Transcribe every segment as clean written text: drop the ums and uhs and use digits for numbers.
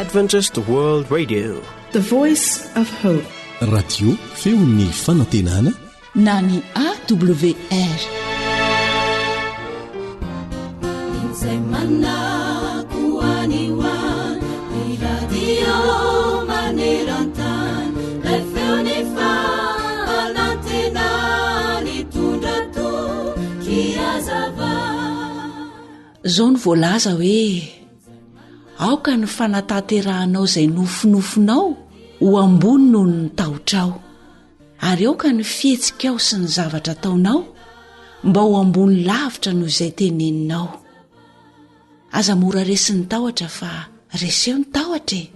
Adventist World Radio, The Voice of Hope. Radio feon'ny fanantenana na ny AWR. Zao ny voalaza hoe aoka ny fanataterahanao izay nofinofinao ho ambony noho ny tahotrao, ary aoka ny fihetsika ao sy ny zavatra taonao mba ho ambony lavitra noho izay teneninao. Aza mora resin'ny tahotra fa reseo ny tahotra e.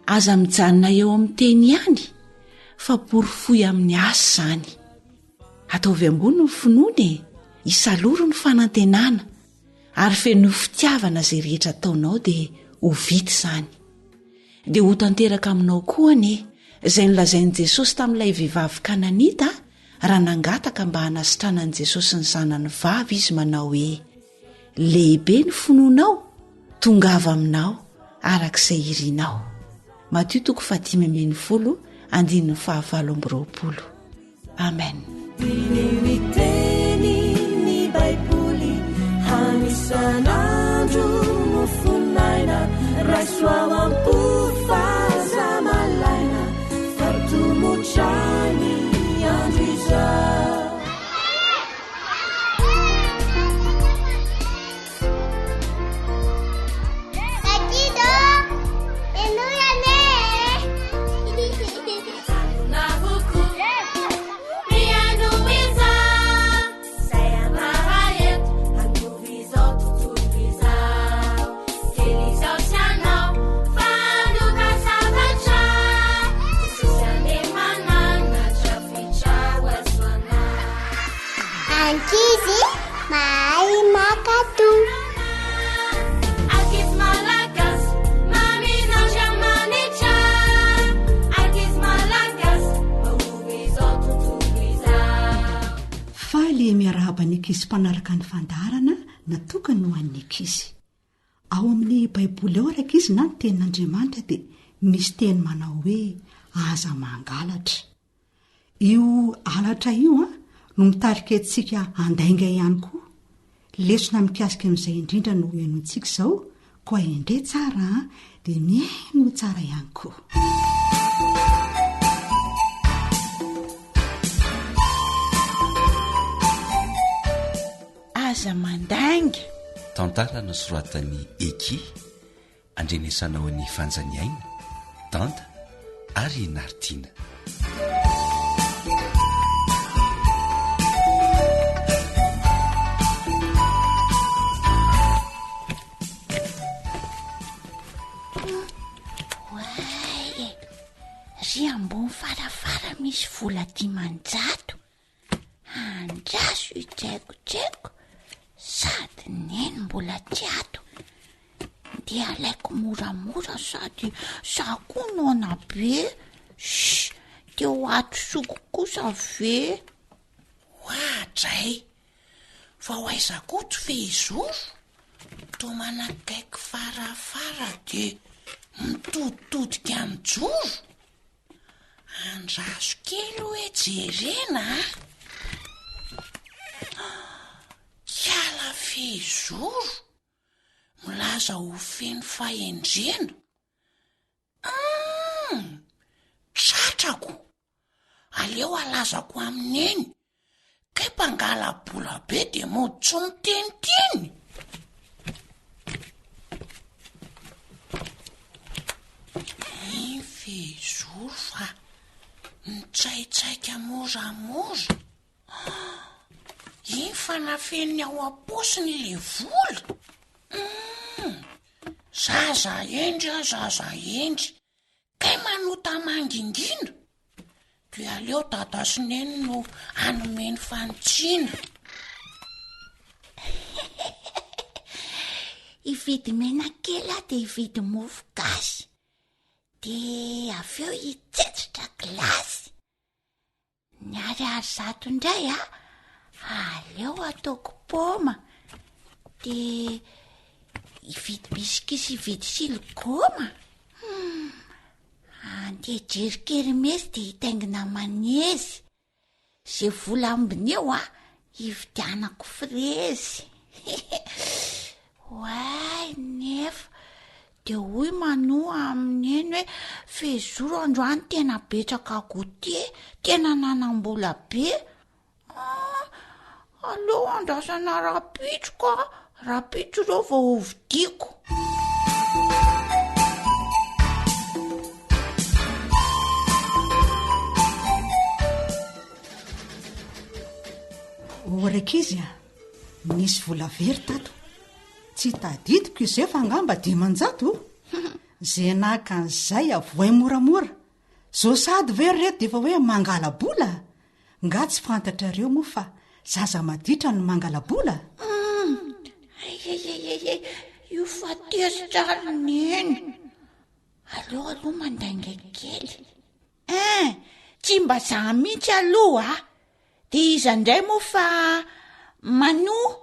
Aza mijanona eo amin'ny teny ihany fa porifoy amin'ny asa izany. Ataovy ambony ny finoana e, isaloro ny fanantenana ary feno fitiavana izay rehetra taonao dia ho vita izany. Dia ho tanteraka aminao koa ane izay nolazain'i Jesosy tamin'ilay vehivavy Kananita raha nangataka mba hanasitranan'i Jesosy ny zanany vavy izy manao hoe: lehibe ny finoanao, tongava aminao arak'izay irianao. Matthieu 5:15-20. Amen. Sanandro mufunaina raswamampu fazamalaina fartumuchani andriza Takido enuyane nabuku mianuiza saya marayet Ankizy mahay makatu. Ankizy malagas maminatra manitra. Ankizy malagas maovi izao tontolo izao. Faly miarahaba ny ankizy mpanaraka ny fandarana natokany ho an'ny ankizy. Ao amin'ny baiboly ao raka izy na ny tenin'Andriamanitra dia misy teny manao hoe aza mangalatra. Io alatra io no mitarika antsika andainga ihany koa. Lesona mikasika amin'izay indrindra no henontsika izao, koa endre tsara dia mihaino tsara ihany koa. Aza mandainga. Tantara nosoratan'ny Eki, andrenesanao ny Fanjaniaina, Danta ary Nartina. Ry ambony farafara misy vola 500 andraso itrekotreko sady neny mbola tiato dia alaiko moramora sady sako nona be dia ho atosoko kosa ve hoadray fa ho aizakoto fe izoro to manakaiky farafara dia mitoditodika mijoro andraso kely hoe jerena kiala fezoro milaza ho feno fahendrena tratrako aleo alazako amin'ny eny kay mpangala bola be dia mody tsy miteniteny. Fezoro fa mitsaitsaika moramora iny fanafeniny ao am-posiny le vola. Zaza endry kay manota mangingina dia aleo dada sy neny no anomeny fanotsiana. Ividy menakely dia ividy mofo gasy dia avy eo hitsetsotra glasy. Ny ariary zato indray aleo ataoko poma dia ividy bisikisy ividy siligoma. mandeha jerikery mesy dia hitaingina manezy zay vola ambiny eo hividianako frezy way nefa dia hoy manoa amin'ny eny hoe fezoro androany tena betraka gote tena nanam-bola be aleo andrasana rapitro rapitro ireo vao hovidiako. oraka izy nisy vola very tato tsy tadidiko izay fa angamba 500 zay nahaka an'izay avoay moramora zao sady very reto dia efa hoe mangalabola nga tsy fantatrareo moa fa zaza maditra no mangalabola. io fa terytrariny eny aloha mandainga kely tsy mba zaha mihitsy aloha dia iza indray moa fa manoa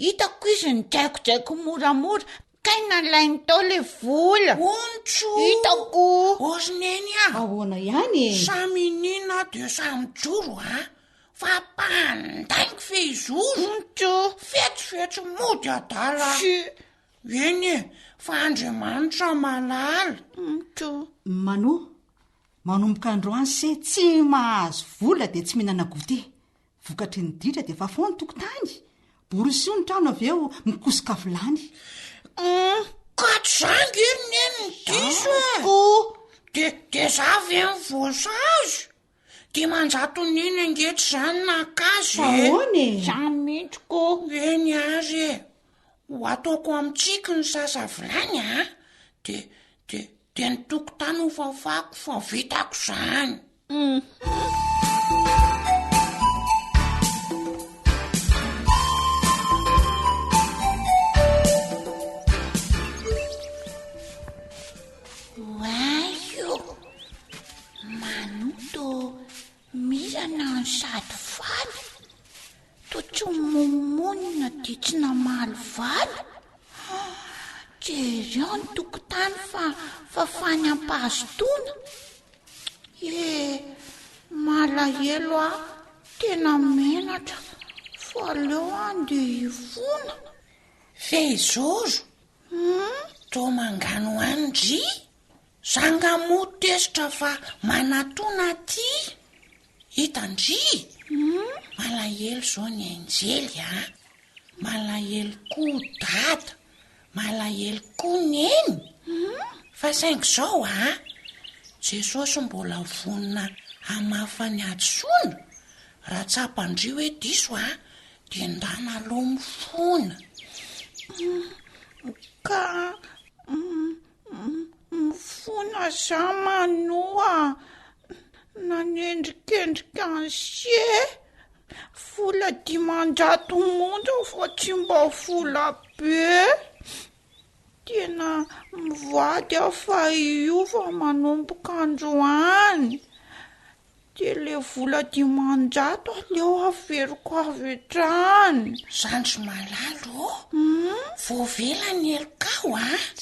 hitako izy ny draikodraiko moramora kay nalainy tao le vola ontso hitako ozineny ahoana ihany samy nina dia samy joro fa pandaingo fehizoro ontso fetsifetsy mody adala eny fa Andriamanitra malala ontso manoa manomboka androany se tsy mahazo vola dia tsy mihinana gote vokatry ny ditra dia efa foany tokotany borosy io ny trano avy eo mikosoka vilany kato zangy eriny eny ny diso dia zavy eny voasazo dia manjato niny angetry zany nakazy ahoany zany mihitsiko eny azy ho ataoko amintsika ny sasa vilany dia ny tokotany ho fafako fa vitako zany. Mizana ny sady valy to tsy momonina dia tsy namaly valy jereo ny tokotany fa fany ampahazotona malahelo tena menatra fa aleo andeha hivona fehizoro to mangano andry zangamotesitra fa manatona ty hitandry malahelo zao ny anjely malahelo koa dada malahelo koa neny fa saingy zao Jesosy mbola vonina hamafany atsona raha tsapandry hoe diso dia ndana aloha mifona ka mifona za manoa nanendrikendrika anse vola 500 monja fa tsy mba vola be tena mivady fa io fa manomboka androany dia le vola 500 aleo averiko avy hatrany zandry malalo voavelany elokao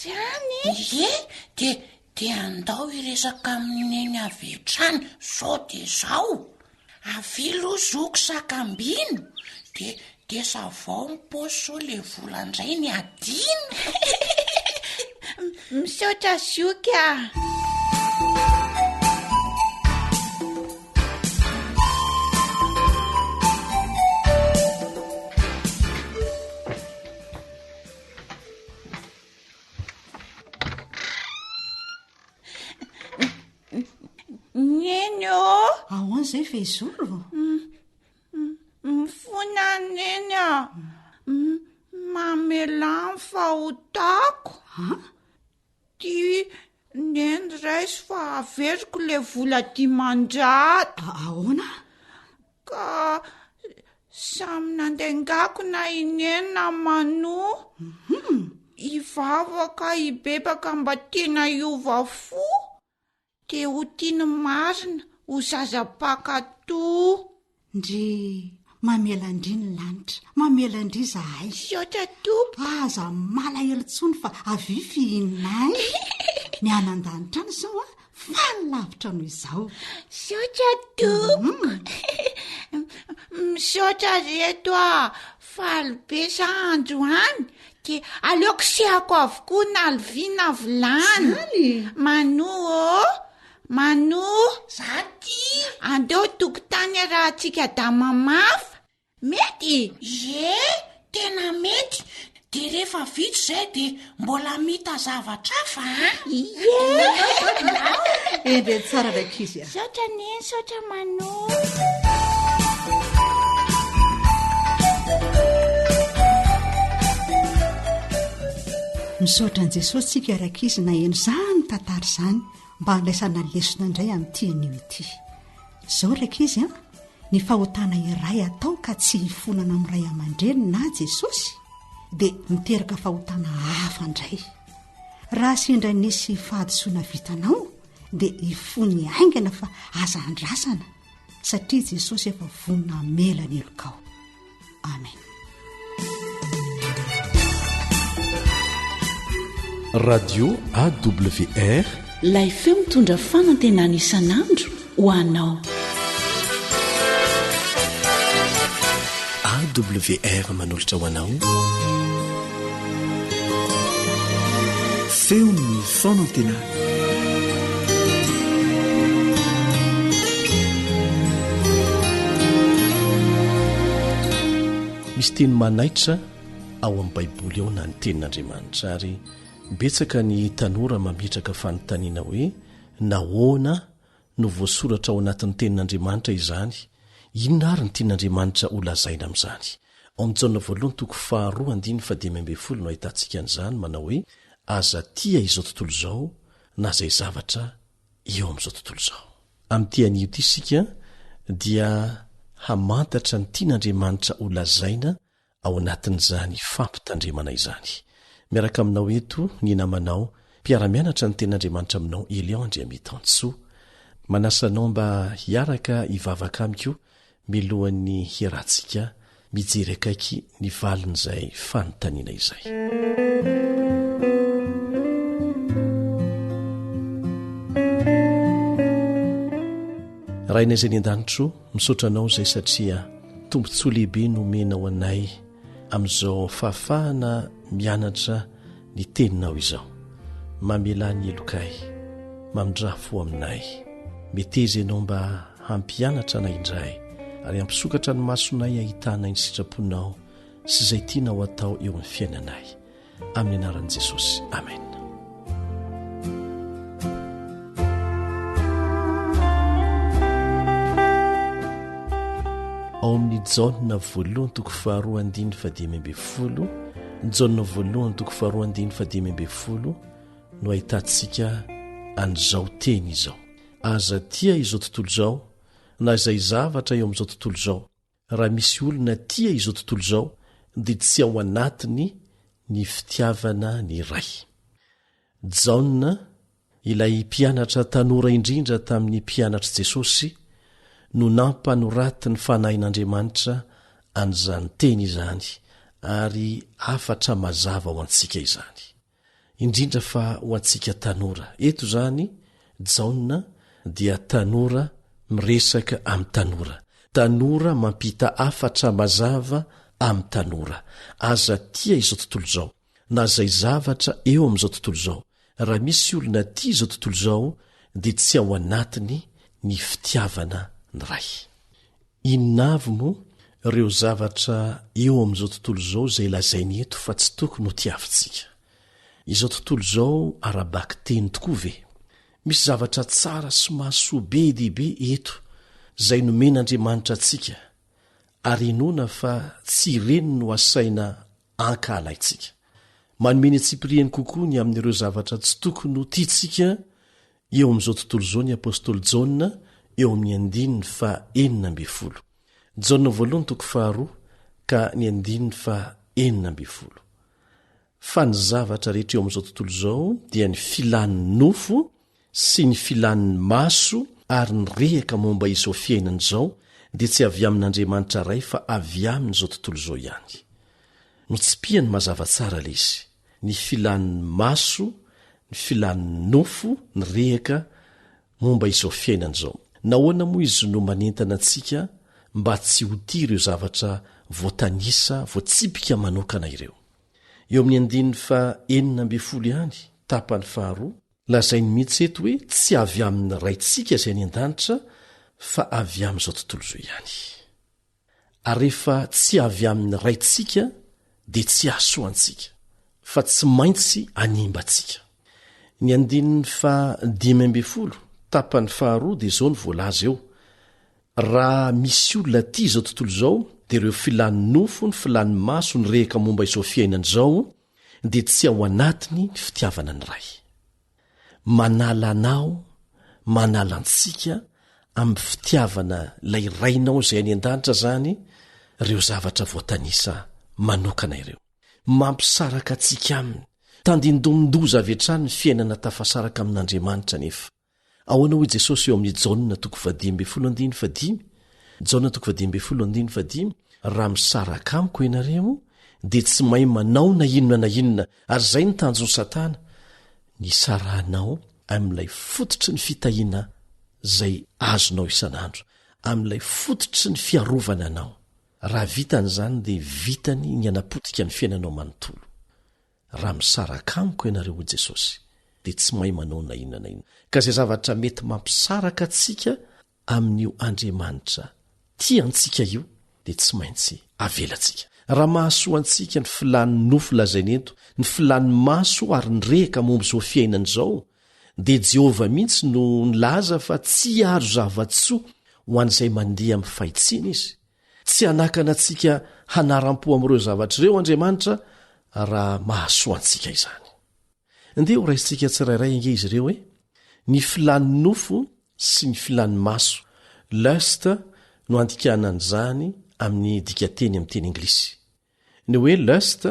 zany dia andao iresaka amin'ny eny avy hatrany zao dia zao avilo zoko sakambino dia savao miposo le vola indray ny adino misaotra zoka neny ahoany zay fehizoro mifona neny mamelany fahotako dia neny raisy fa averiko le vola 500 ahoana ka samy nandaingako na ineny na manoa hivavaka hibebaka mba tena hiova fo dia ho tiany marina ho zazapakato ndry mamelandry ny lanitra mamelandry zahay saotra topo aza malahelo tsony fa avy fihinay ny anandanitra any zao falavitra noho izao. Misaotra toko. Misaotra reto falobe sa androany ke aleoko sehako avokoa na alviana vilany. Mano zaty andeo tokotany raha atsika da mamafa mety tena mety de rehefa vitsy zay de mbola mita zavatra fa ende tsara rakizy saotra neny saotra mano. misaotra an' jesosy tsika rakizy na eno zany tantara zany mba handraisana lesona indray amin'nytian'io ity zao rakizy ny fahotana iray atao ka tsy hifonana amin'ray aman-dreny na jesosy dia miteraka fahotana hafa indray raha sindra nisy fahadisoana vitanao dia hifony aingana fa aza andrasana satria jesosy efa vonina mela ny elokao. Amen. Radio AWR lay feo mitondra fanantenana isan'andro ho anao. AWR manolotra ho anao feo ny fanantenana. misy teny manaitra ao amin'ny baiboly ao na ny tenin'Andriamanitra ary betsaka ny tanora mametraka fanontaniana hoe nahoana no voasoratra ao anatin'ny tenin'Andriamanitra izany, inona ary ny tenin'Andriamanitra ho lazaina amin'izany. Ao amin'ny Jaona 2:2-10 no ahitantsika an'izany manao hoe aza tia izao tontolo izao na izay zavatra eo amin'izao tontolo izao. Amin'ity anio ity isika dia hamantatra ny tian'Andriamanitra ho lazaina ao anatin'izany fampitandremana izany. Miaraka aminao eto ny namanao mpiara-mianatra ny ten'Andriamanitra aminao Elion Andriamitansoa manasanao mba hiaraka hivavaka amiko milohan'ny hirantsika mijery akaiky ny valin'izay fanontaniana izay. rahainay izay ny an-danitro misaotranao izay satria tombontsoa lehibe nomenao anay amin'izao fahafahana mianatra ny teninao izao. Mamelany elokay mamindra fo aminay meteza ianao mba hampianatra anay indray ary hampisokatra ny masonay ahitanay ny sitraponao sy izay tianao atao eo amin'ny fiainanay amin'ny anaran'i Jesosy. Amen. ao amin'ny Jaona 1:2-10 Jaona 1:2-10 no ahitantsika an'izao teny izao: aza tia izao tontolo izao na izay zavatra eo amin'izao tontolo izao. Raha misy olona tia izao tontolo izao dia tsy ao anatiny ny fitiavana ny ray. Jaona ilay mpianatra tanora indrindra tamin'ny mpianatra Jesosy no nampanoraty ny fanahin'Andriamanitra an'izany teny izany ary afatra mazava ho antsika izany, indrindra fa ho antsika tanora. Eto izany Jaona dia tanora miresaka amin'ny tanora, tanora mampita afatra mazava amin'ny tanora. Aza tia izao tontolo izao na izay zavatra eo amin'izao tontolo izao. Raha misy olona tia izao tontolo izao dia tsy ao anatiny ny fitiavana ny ray. Inavy moa ireo zavatra eo amin'izao tontolo izao izay lazainy eto fa tsy tokony ho tiavintsika. Izao tontolo izao arabaky teny tokoa ve? Misy zavatra tsara sy mahasoa be dibe eto izay nomen'Andriamanitra antsika ary inona fa tsy ireny no asaina ankalaintsika. Manomeny atsipiriany kokoa ny amin'ireo zavatra tsy tokony ho tiantsika eo amin'izao tontolo izao ny apôstôly Jaona eo amin'ny 9:40. Jaona 1:2-9:40. Fa ny zavatra rehetra eo amin'izao tontolo izao dia ny filan'ny nofo sy ny filan'ny maso ary ny rehaka momba izao fiainana izao dia tsy avy amin'Andriamanitra ray fa avy amin'izao tontolo izao ihany. Notsipihany mazava tsara le izy: ny filan'ny maso, ny filan'ny nofo, ny rehaka momba izao fiainan'izao. Nahoana moa izy no manentana antsika mba tsy ho tia ireo zavatra voatanisa voatsipika manokana ireo. Eo amin'ny 9:40 ihany tapany 2 lazainy mihitsy eto hoe tsy avy amin'ny raintsika izay any an-danitra fa avy amin'izao tontolo izao ihany. Ary rehefa tsy avy amin'ny raintsika dia tsy asoantsika fa tsy maintsy animbantsika. Ny 9:50 tapany 2 dia izao ny voalaza eo: raha misy olona tia izao tontolo izao dia ireo filany nofo ny filany maso ny rehaka momba izao fiainan'izao dia tsy ao anatiny ny fitiavana ny ray. Manala anao, manala antsika amin'ny fitiavana ilay rainao izay any an-danitra zany ireo zavatra voatanisa manokana ireo. Mampisaraka antsika aminy, tandindomindoza avy hatrany ny fiainana tafasaraka amin'Andriamanitra nefa. Ahoana hoy Jesosy eo amin'ny Jaona 10:15, Jaona 10:15, raha misaraka amiko ianareo dia tsy mahay manao na inona na inona, ary izay ny tanjon'ny Satana, ny sarahanao amin'ilay fototry ny fitahiana izay azonao isan'andro, amin'ilay fototry ny fiarovana anao. Raha vitan'izany dia vitany ny anapotika ny fiainanao manontolo. Raha misaraka amiko ianareo hoy Jesosy dia tsy mahay manao na inona na inona. Ka izay zavatra mety mampisaraka antsika amin'io Andriamanitra tiantsika io dia tsy maintsy avelantsika. Raha mahasoa antsika ny filany nofo lazainy eto, ny filany maso ary ny rehaka momba izao fiainan'izao, dia Jehova mihitsy no nilaza fa tsy azo zava-tsoa ho an'izay mandeha amin'ny fahitsina izy. Tsy hanakana antsika hanaram-po amin'ireo zavatra ireo Andriamanitra raha mahasoa antsika izany. Ndeha ho raisintsika tsirairay ange izy ireo hoe ny filany nofo sy ny filany maso. Lust no andikahanan'izany amin'ny dikateny amin'ny teny Anglisy. Ny hoe lust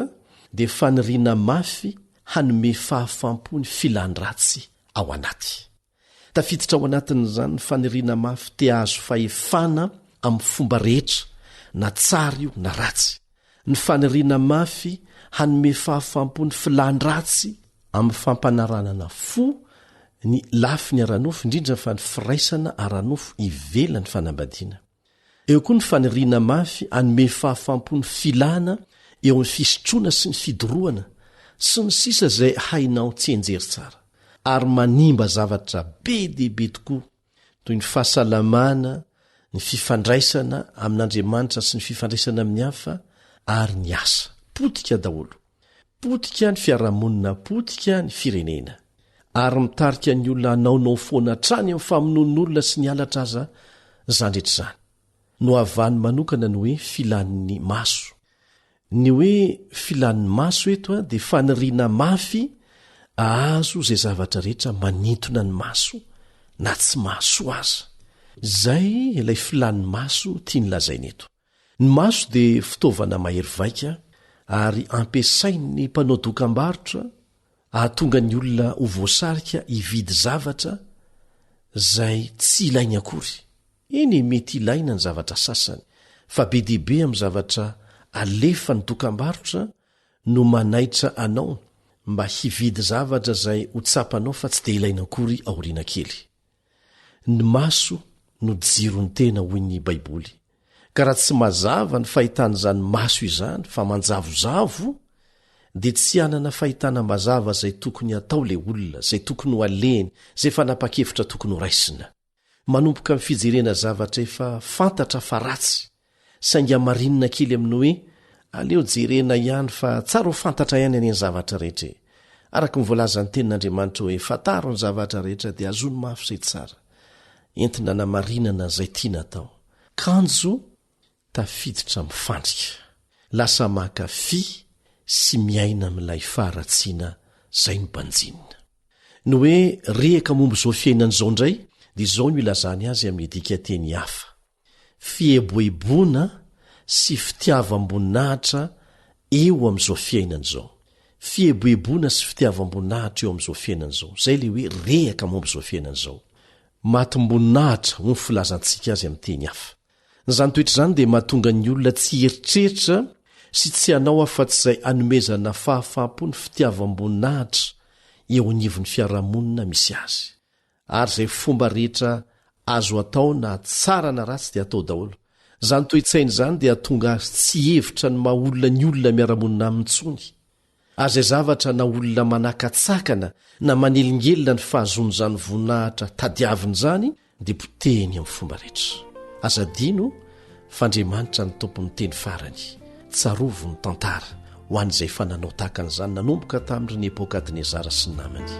dia faniriana mafy hanome fahafampo ny filany ratsy ao anaty. Tafiditra ao anatin'izany ny faniriana mafy te azo fahefana amin'ny fomba rehetra, na tsara io na ratsy. Ny faniriana mafy hanome fahafampo ny filany ratsy amin'ny fampanaranana fo ny lafi ny aranofo, indrindra fa ny firaisana aranofo ivelany fanambadiana. Eo koa ny faniriana mafy hanome fahafampo ny filana eo amin'ny fisotroana sy ny fidoroana sy ny sisa izay hainao tsy enjery tsara, ary manimba zavatra be dehibe tokoa toy ny fahasalamana, ny fifandraisana amin'Andriamanitra sy ny fifandraisana amin'ny hafa, ary ny asa potika daholo, potika ny fiarahamonina, potika ny firenena, ary mitarika ny olona hanaonao foana trany amin'ny famonon'olona sy ny halatra aza zandrehetr'izany. No avany manokana ny hoe filan'ny maso. Ny hoe filan'ny maso eto dia faniriana mafy azo izay zavatra rehetra manintona ny maso na tsy mahasoa aza. Zay ilay filan'ny maso tia ny lazaina eto. Ny maso dia fitaovana mahery vaika ary ampiasain'ny mpanao dokam-barotra ahatonga ny olona ho voasarika hividy zavatra zay tsy ilainy akory. Eny mety ilaina ny zavatra sasany, fa be dehibe amin'ny zavatra alefa ny dokam-barotra no manaitra anao mba hividy zavatra zay ho tsapanao fa tsy dia ilaina akory aoriana kely. Ny maso no jiro ny tena hoy ny Baiboly. Ka raha tsy mazava ny fahitan'izany maso izany fa manjavozavo, dia tsy hanana fahitana mazava zay tokony hatao le olona, zay tokony ho aleny, zay fanapa-kevitra tokony ho raisina. Manompoka amin'ny fijerena zavatra efa fantatra fa ratsy, sainga marinina kely amin'ny hoe aleo jerena ihany fa tsara ho fantatra ihany any ny zavatra rehetra. Araka ny voalazan'ny tenin'Andriamanitra hoe fataro ny zavatra rehetra dia azony mafy izay tsara. Entina namarinana izay tiana atao. Kanjo tafiditra mifandrika, lasa mankafy sy miaina amin'ilay faharatsiana zay no banjinina. Ny hoe rehaka momba izao fiainan'izao indray dia izao no ilazany azy amin'ny dikateny hafa: fieboebona sy fitiavam-boninahitra eo amin'izao fiainan'izao. Fieboebona sy fitiavam-boninahitra eo amin'izao fiainan'izao, zay le hoe rehaka momba izao fiainan'izao. Matim-boninahitra ho ny filazantsika azy amin'ny teny hafa. Izany toetra izany dia mahatonga ny olona tsy eritreritra sy tsy hanao afa-tsy izay hanomezana fahafampo ny fitiavam-boninahitra eo anivon'ny fiarahamonina misy azy. ary izay fomba rehetra azo atao na tsara na ratsy dia atao daholo zany toetsainy izany dia tonga azy tsy hevitra ny maha-olona ny olona miara-monina amin'ntsony ary izay zavatra na olona manakatsakana na manelingelona ny fahazony zany voninahitra tadiaviny izany dia potehiny amin'ny fomba rehetra azadino fa Andriamanitra ny tompon'ny teny farany tsarovo ny tantara ho an'izay fananao tahaka an'izany nanomboka tamin'ireny Nebokadnezara sy ny namany.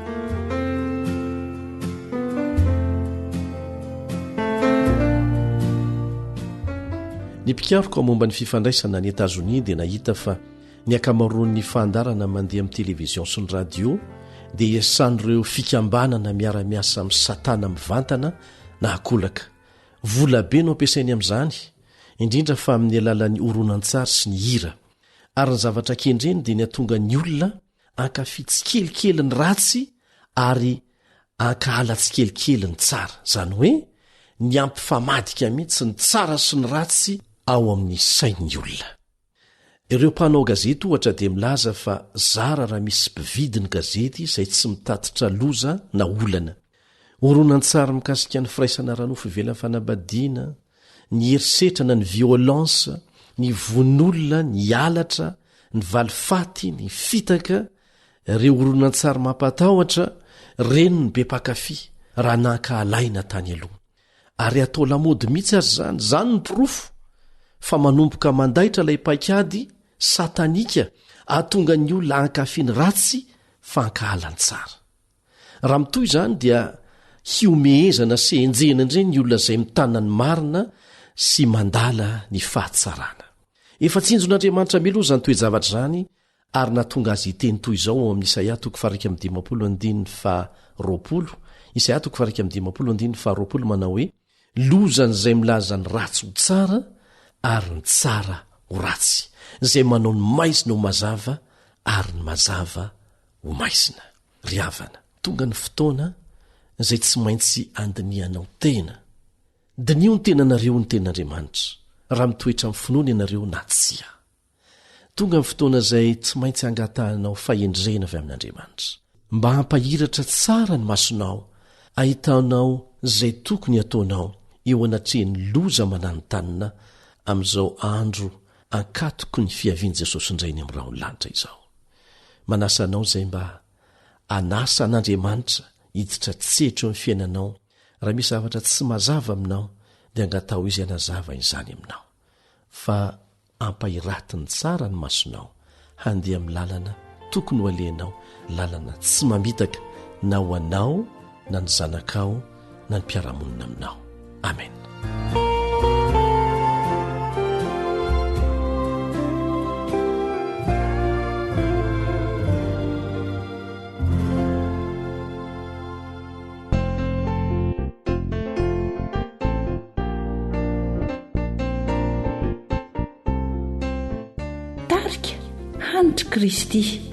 Ny mpikaroka momba ny fifandraisana ny Etazonia dia nahita fa ny akamaroan'ny fandarana mandeha amin'ny televizion sy ny radio dia iasan'ireo fikambanana miara-miasa amin'ny satana mivantana na akolaka. Vola be no ampiasainy amin'izany indrindra fa amin'ny alalan'ny oronan-tsary sy ny hira ary ny zavatra kendreny dia ny atonga ny olona ankafidy tsikelikely ny ratsy ary ankahala tsikelikely ny tsara zany hoe ny ampifamadika mihitsy ny tsara sy ny ratsy ao amin'ny sain'ny olona. Ireo mpanao gazety ohatra dia milaza fa zara raha misy mpividy ny gazety izay tsy mitatitra loza na olana. Oronan-tsary mikasika ny firaisana ranofo ivelan'ny fanambadiana, ny herisetrana ny violence, ny von'olona, ny alatra, ny valifaty, ny fitaka, ireo oronan-tsary mampatahotra reny ny be mpakafy raha nankahalaina tany aloha. Ary atao lamody mihitsy azy zany ny porofo fa manomboka mandaitra ilay paikady satanika ahatonga ny olona ankafiny ratsy fa ankahalany tsara. Raha mitoy izany dia hiomehezana sy enjehana indreny ny olona izay mitana ny marina sy mandala ny fahatsarana. Efa tsinjon'Andriamanitra miloha izany toe-javatra izany ary natonga azy hiteny toy izao ao amin'ny Isaia 45:20, Isaia 45:20 manao hoe lozany izay milaza ny ratsy ho tsara ary ny tsara ho ratsy, izay manao ny maizina ho mazava ary ny mazava ho maizina. Ry havana, tonga ny fotoana izay tsy maintsy andinianao tena. Dinio ny tenanareo ny ten'Andriamanitra raha mitoetra amin'ny finoana ianareo na tsia. Tonga ny fotoana izay tsy maintsy angatahanao fahendrena avy amin'Andriamanitra mba hampahiratra tsara ny masonao, ahitanao izay tokony ataonao eo anatrehan'ny loza mananotanina amin'izao andro ankatoko ny fiavian' Jesosy indray ny amin'iraha lanitra izao. Manasa anao izay mba anasa an'Andriamanitra hiditra tsetra eo amin'ny fiainanao. Raha misy zavatra tsy mazava aminao dia angatao izy anazava izany aminao fa ampahiratiny tsara ny masonao handeha amin'ny lalana tokony ho alehanao, lalana tsy mamitaka na ho anao na ny zanakao na ny mpiaramonina aminao. Amen. Tarika hanitra Kristy.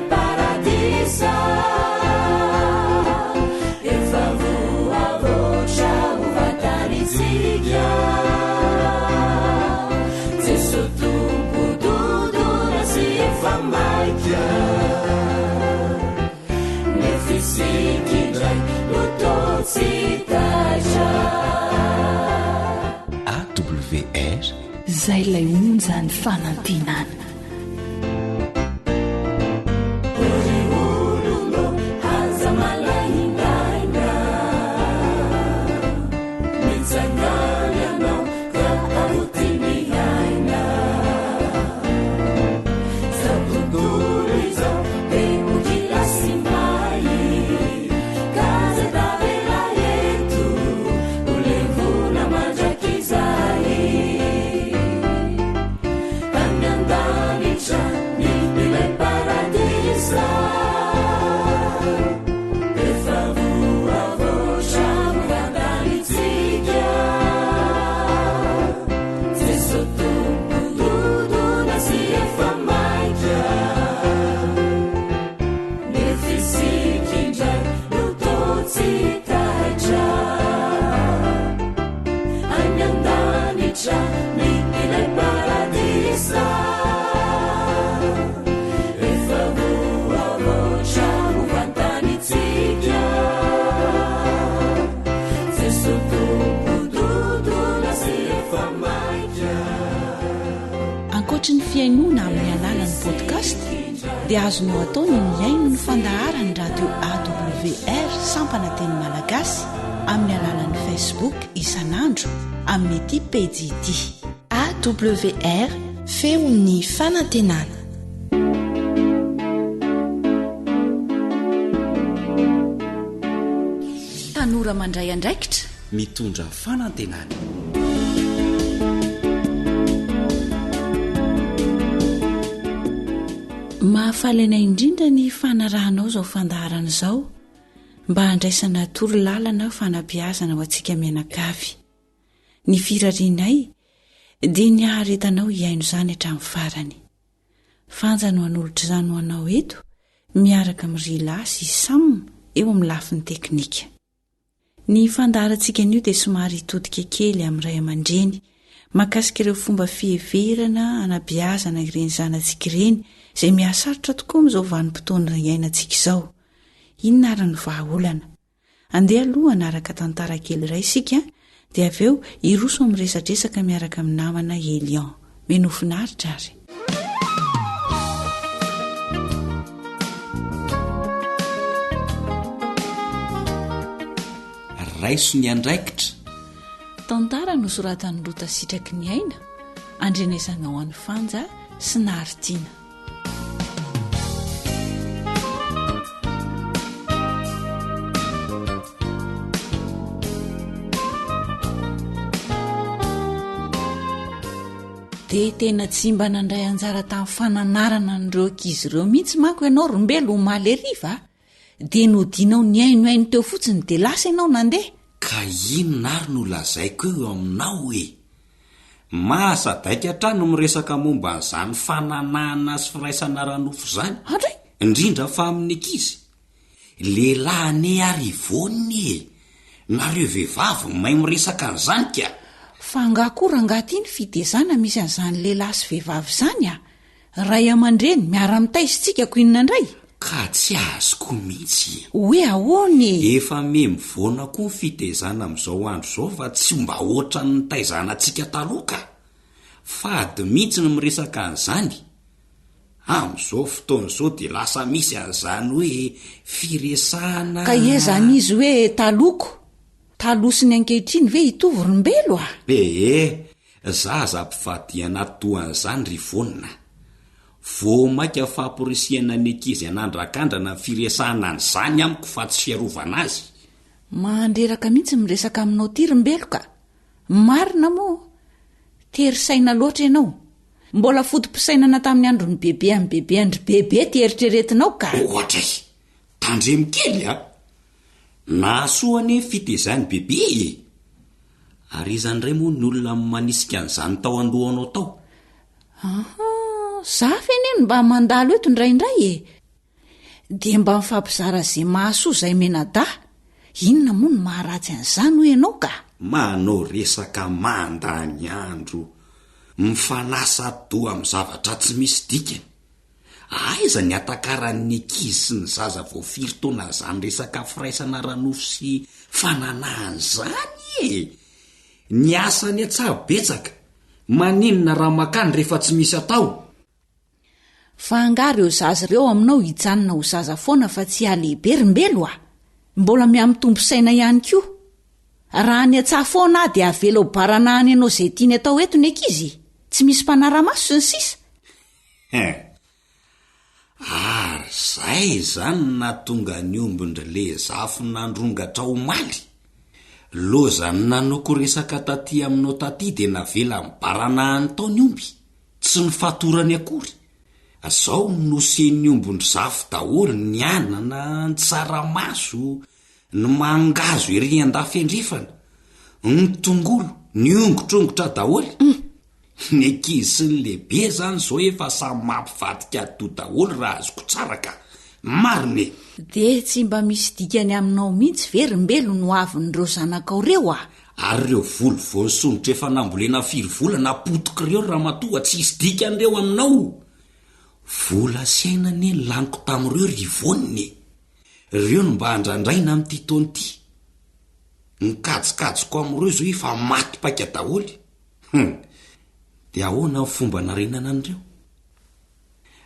Paradiso, e favor izay ilay onja ny fanantenana. Ankoatra ny fiainoana amin'ny alalan'ny podcast dia azonao atao ny miaino ny fandaharany radio AWR sampana teny malagasy amin'ny alalan'ny Facebook isanandro amin'ny ity pejy ity AWR feon'ny fanantenana. Tanora mandray andraikitra mitondra fanantenana. Mahafalena indrindra ny fanarahanao izao fandaharana izao mba handraisana toro lalana fanabeazana ho antsika mianakavy. Ny firarianay dia ny haharetanao hiaino izany hatramin'ny farany. Fanjano an'olotra izany ho anao eto miaraka amin'ny Rilasy Sam eo amin'ny lafin'ny teknika. Ny fandaharantsika anio dia somary todika kely amin'ny ray aman-dreny mahakasika ireo fomba fiheverana anabeazana ireny zanantsika ireny izay mihasarotra tokoa amin'izao vanim-potoana iainantsika izao. Inona ary ny vahaolana? Andeha aloha anaraka tantara kely iray isika dia avy eo iroso amin'ny resadresaka miaraka amin'ny namana Elion. Meno finaritra ary. Raiso ny andraikitra. Tantara no soratan'ny Rota Sitraky ny aina, andrenesana ho an'ny fanja sy naharitina. Dia tena tsy mba nandray anjara tamin'ny fananarana n'ireo ankizy ireo mihitsy manko ianao rombelo ho maly ariva, dia nodinao ny aino teo fotsiny dia lasa ianao nandeha. Ka inona ary no lazaiko eo aminao hoe mahasadaika hatrany miresaka momba an'izany fananana sy firaisana ranofo izany. Andray indrindra fa amin'ny ankizy lehilahy ane ary vonny nareo vehivavy mahay miresaka an'izany ka. Fa ngakora ngaty ny fitezana misy an'izany lehilahy sy vehivavy izany a. Ray aman-dreny miara-mitaizitsika ko inona indray? Ka tsy azoko mihitsy. Hoe ahoany? Efa mivoana koa ny fitezana amin'izao andro izao fa tsy mba oatra ny taizanantsika taloha. Fady mihitsy ny miresaka an'izany. Amin'izao fotoana izao dia lasa misy an'izany hoe firesahana. Ka iezany izy hoe taloko. Talosiny ankehitriny ve hitovy rombelo a? Zaza mpivadiana toan'izany ry vonina. Vao maika famporisihana ny ankizy anandrakandrana ny firesahana an'izany amiko fa tsy fiarovana azy. Mandreraka mihitsy miresaka aminao ty rombelo ka. Marina moa terisaina loatra ianao. Mbola fotom-pisainana tamin'ny andron'ny bebe amin'ny bebe andry bebe ty eritreretinao ka. Ohatra tandremo kely a. Nahasoany fitezany bebe ary izany ray moa ny olona manisika an'izany tao andohanao tao. Zafy eneny mba mandalo eto indraindray dia mba mifampizara izay mahasoa izay menada. Inona moa ny maharatsy an'izany ho ianao ka? Manao resaka mandany andro mifanasa doha amin'ny zavatra tsy misy dikany. Aiza ny atakaran'ny ankizy sy ny zaza vao firy taona izany resaka firaisana ranofo sy fananana izany. Ny asany atsabetsaka maninona raha makany rehefa tsy misy atao? Fa angary eo zaza ireo aminao hijanona ho zaza foana fa tsy halehibe rimbelo a. Mbola miamitombo saina ihany koa. Raha ny atsaha foana dia avela barana any ianao izay tiany atao eto ny ankizy. Tsy misy mpanara-maso ny sisa. Ary zay zany nahatonga ny ombindry le zafy nandrongatra omaly. Lozany nanoko resaka taty aminao taty dia navela mibarana any tao ny omby. Tsy ny fatorany akory. Azao nosen'ny ombindry zafy daholo ny anana, ny tsaramaso, ny mangazo ery andafendrefana, ny tongolo, ny ongotr'ongotra daholo. Ny ankizy sy ny lehibe zany zao efa samy mampivadika do daholo raha azoko tsara ka. Marine. Dia tsy mba misy dikany aminao mihitsy verimbelo no avin'ireo zanakao reo a. Ary ireo volo voasongotra efa nambolena 4 volana potika ireo raha matoa tsy hisy dikan'ireo aminao. Vola sainany laniko tamin'ireo rivoniny. Ireo no mba handrandraina amin'ity taon'ity. Ny kajikajiko amin'ireo zao efa maty paika daholo. Dia ahoana ny fomba narenana an'ireo?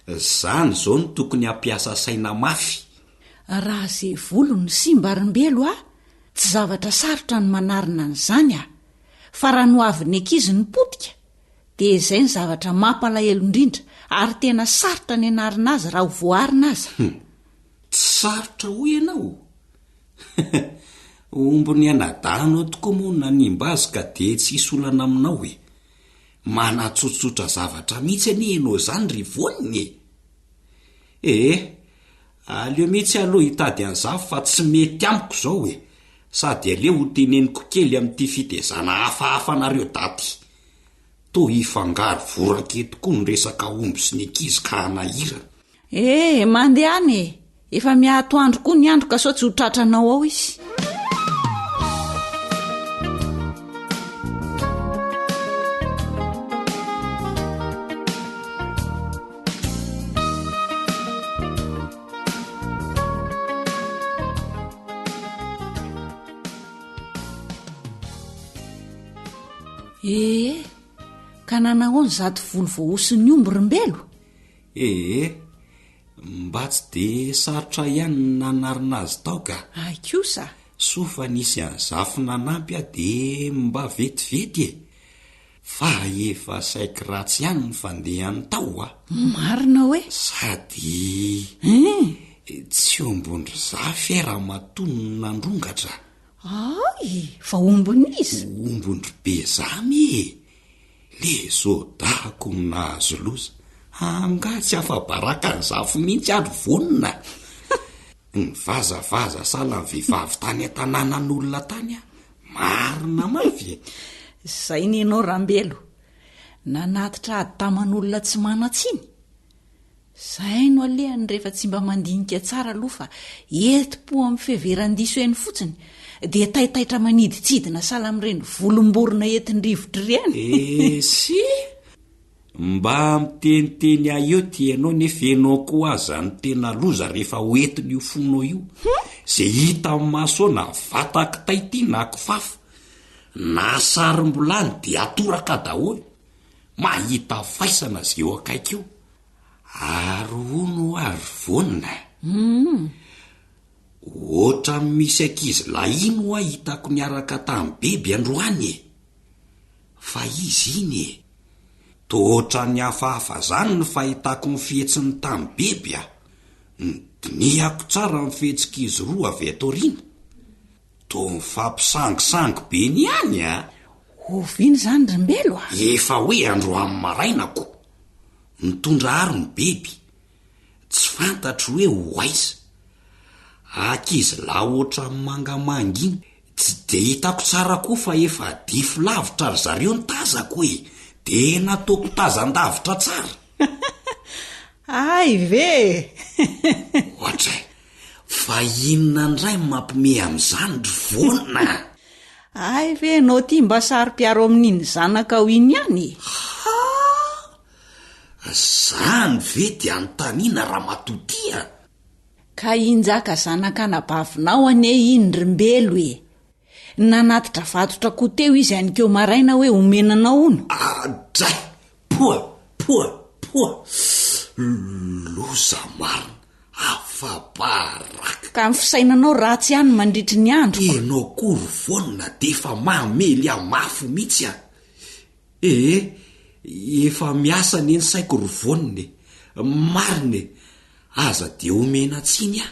Zany zao no tokony hampiasa saina mafy. Raha izay volo ny simba rimbelo a, tsy zavatra sarotra ny manarina an'izany a. Fa raha no avin'ny ankizy ny potika, dia izay ny zavatra mampalahelo indrindra ary tena sarotra ny anarina azy raha ho voarina aza. Tsy sarotra ho ianao. Ombony anadanao tokoa moa nanimba azy ka dia tsy isolana aminao hoe. Manatsotsotra zavatra mihitsy ani ianao zany rivoniny. Aleo mihitsy aloha hitady an'izafy fa tsy mety amiko zao hoe. Sady aleo ho teneniko kely amin'ity fitezana hafahafa nareo daty. Toa hifangaro voraketo koa ny resaka omby sy ny ankizy ka hanahira. Mandeha any e. Efa miatoandro koa ny andro ka sao tsy ho tratranao ao izy. Ka nanahony zato volo voaosiny omby rimbelo? Mba tsy de sarotra ihany nanarina azy tao ka. Kosa. Sofa nisy an'izafy nanampy de mba vetivety e. Fa efa saiko ratsy ihany ny fandehany tao a. Marina hoe? Sady tsy ombondry zafy raha matonony nandrongatra. Fa ombony izy. Ombondry be zamy e. Le zodako nahazo loza. Anga tsy afa-baraka ny zafy mihitsy ary vonina. Ny vazavaza sala ny vehivavy tany an-tanànan'olona tany a. Marina mafy. Zay ny ianao rambelo. Nanatitra ady taman'olona tsy manatsiny. Zay no alehany rehefa tsy mba mandinika tsara aloha fa eti-po amin'ny fiheveran-diso eny fotsiny. Dia taitaitra maniditsidina sala amin'ireny volomborona entin-drivotra ireny. Si mba miteniteny eo ty ianao nefa ianao koa aza ny tena loza rehefa hoentiny io fonao io. Zay hita amin'ny masoana vataka taity na kifafa na sarim-bolany dia atoraka daholo. Mahita faisana azy eo akaiky io. Ary hono ary vonina. Otra misy ankizy lahino hitako niaraka tamin'ny bebe androany e. Fa izy iny e. Totra ny hafahafa zany ny fahitako ny fihetsiny tamin'ny bebe a. Nidiniako tsara ny fihetsika izy roa avy ato aoriana. Toa mifampisangisangy be ny any a. Oviany zany rimbelo a. Efa hoe androany marainako. Nitondra aro ny bebe. Tsy fantatro hoe ho aiza. Ankizy laha otra mangamanginy. Tsy de hitako tsara koa fa efa difo lavitra ry zareo ny tazako hoe. De nataoko tazan-davitra tsara. Ay ve. Ohatra fa inona ndray mampime amin'izany ry vonina. Ay ve nao ty mba sary-piaro amin'iny zanaka ho iny ihany. Zany ve di anontaniana raha matotia. Ka injaka zanaka nabavinao ane iny rimbelo e. nanatitra vatotra koa teo izy any keo maraina hoe omenanao ono. Adray, poa loza marina afabaraka ka mifisainanao ratsy ihany mandritry ny andro. Enao kory vonina de efa mamely amafo mihitsy a. Efa miasa ny saiko rovonine marine aza de omena tsiny a.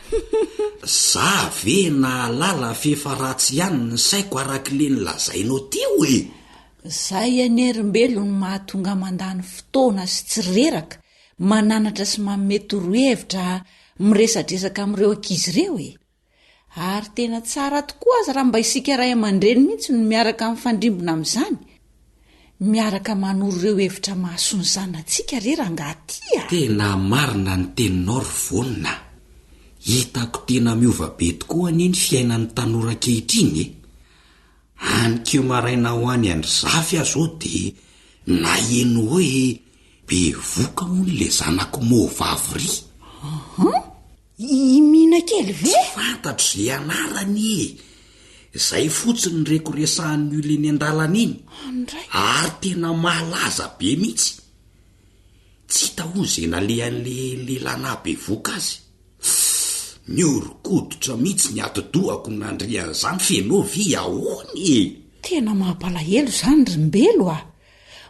Za ve na lala fefa ratsy ihany ny saiko arak'le ny lazainao teo e. Zay anerim-belo no mahatonga mandany fotoana sy tsy reraka mananatra sy manome torohevitra miresadresaka amin'ireo ankizy ireo e. Ary tena tsara tokoa aza raha mba isika ray aman-dreny mihitsy no miaraka mifandrimbona amin'izany, miaraka manoro ireo hevitra mahasony zanantsika rerangatia. Tena marina ny teninao rovonina. Hitako tena miova be tokoa aniny fiainan'ny tanora ankehitriny e. Anykeo maraina ho any andry zafy azo de na eno hoe be voka moa le zanako moavavy ry. Mihina kely ve? Fantatro zay anarany zay fotsiny reko resahan'ny olo eny an-dalana iny. Ary tena malaza be mihitsy. Tsy hita ho zay nalehan'le lehilahy be voka azy. Niorokodotra mihitsy ny atidohako nandrian'izany fenao vi ahoany. Tena mampalahelo zany rimbelo a.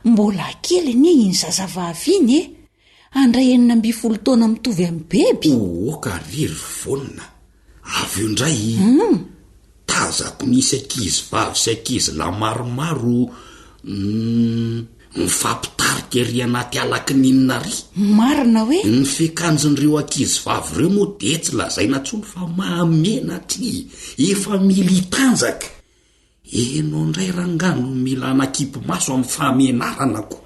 Mbola kely nie iny zazavavy iny e. Andray 40 taona mitovy amin'ny beby. Oka riry vonina. Avy eo indray tazako nisy ankizy vavy sy ankizy lahy maromaro mifampitarika ery anaty alakininina ry. Marina hoe? Ny fiakanjon'ireo ankizy vavy ireo moa de tsy lazaina intsony fa mamena ty. Efa militanjaka. Enao indray rangano mila anakipy maso amin'ny famenaranako.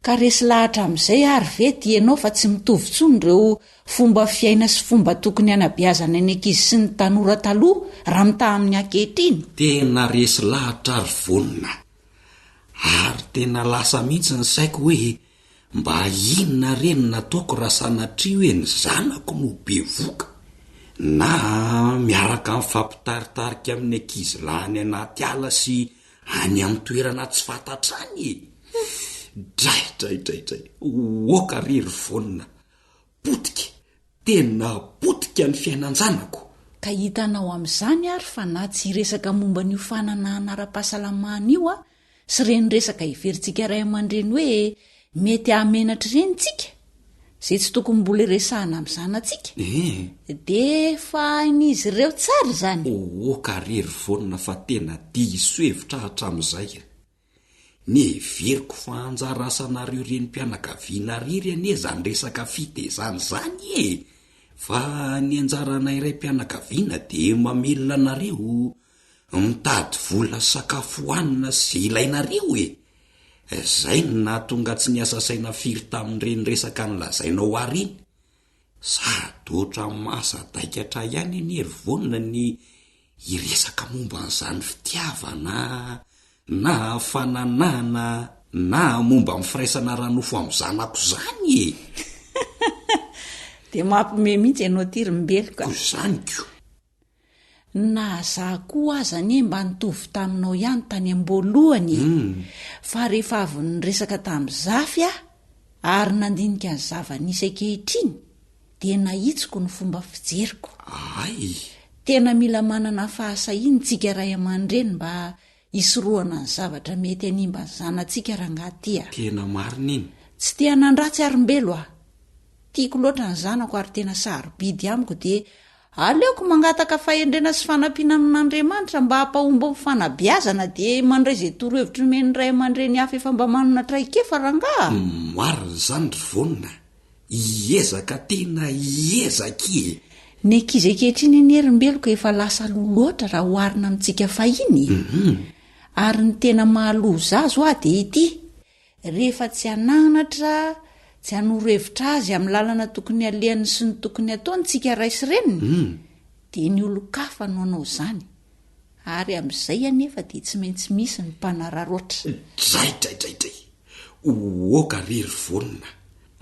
Ka resy lahatra amin'izay ary ve tianao fa tsy mitovy tsony ireo fomba fiaina sy fomba tokony hanabeazana ny ankizy sy ny tanora taloha raha mitaha amin'ny ankehitriny? Tena resy lahatra ary vonina. Ary tena lasa mihitsy ny saiko hoe mba inona reny nataoko raha sanatria hoe ny zanako no be voka na miaraka mifampitaritarika amin'ny ankizy lahy any anaty ala sy any amin'ny toerana tsy fantatrany. Dray oka riry vonina. Potika, tena potika ny fiainan-janako. Ka hitanao amin'izany ary fa na tsy resaka momba ny hofanana anara-pahasalamana io a sy reny resaka iverintsika ray aman-dreny hoe mety hamenatra ireny tsika zay tsy tokony mbola resahana amin'ny zanantsika de fa hain'izy ireo tsara zany. Oka riry vonina fa tena diso-hevitra hatramin'izay. Ny veriko fa anjara asanareo reny mpianakaviana riry ane zany resaka fitezana zany e. Fa ny anjaranay iray mpianakaviana de mamelona anareo mitady vola sakafo hohanina sy ilainareo e. Zay no nahatonga tsy niasa saina firy tamin'ireny resaka nilazainao ary iny. Sady oatra masadaikatra ihany ny hery vonina ny iresaka momba n'izany fitiavana na fananana na momba mifiraisana ranofo amin'ny zanako zany e. De mampime mihitsy ianao ty rimbeloka. Zany ko. Na za koa aza nie mba nitovy taminao ihany tany am-boalohany fa rehefa avy niresaka tamin'ny zafy ary nandinika ny zava-nisy ankehitriny de nahitsiko ny fomba fijeriko. Tena mila manana fahasahiny tsika ray aman-dreny mba isorohana ny zavatra mety hanimba ny zanantsika rangatia. Tena marina iny. Tsy tia nandratsy arimbelo a. Tiako loatra ny zanako ary tena sarobidy amiko de aleoko mangataka fahendrena sy fanampiana amin'Andriamanitra mba hampahomba mifanabeazana de mandray zay torohevitra nomeny ray aman-dreny hafa efa mba manana traikefa rangaha. Marina zany ry vonina. Iezaka tena iezaka. Ny ankizy ankehitriny ny herim-beloka efa lasa loatra raha oharina amintsika fahiny. Ary ny tena mahaloza azo de ity. Rehefa tsy ananatra, tsy hanoro-hevitra azy amin'ny lalana tokony alehany sy ny tokony ataony tsika ray sy reniny de ny olo-kafa no anao zany. Ary amin'izay anefa de tsy maintsy misy ny mpanararoatra. Dray. Oka riry vonina.